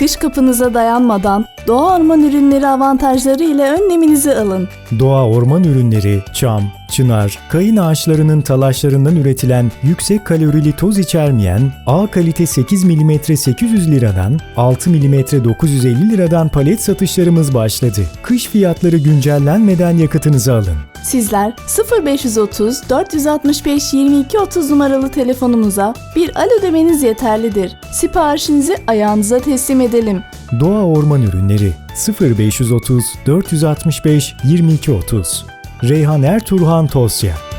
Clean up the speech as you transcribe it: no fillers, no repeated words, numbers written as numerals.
Kış kapınıza dayanmadan Doğa Orman Ürünleri avantajları ile önleminizi alın. Doğa orman ürünleri, çam, çınar, kayın ağaçlarının talaşlarından üretilen yüksek kalorili toz içermeyen A kalite 8 mm 800 liradan 6 mm 950 liradan palet satışlarımız başladı. Kış fiyatları güncellenmeden yakıtınızı alın. Sizler 0530 465 22 30 numaralı telefonumuza bir alo demeniz yeterlidir. Siparişinizi ayağınıza teslim edelim. Doğa orman ürünleri 0530 465 22 30. Reyhan Erturhan Tosya.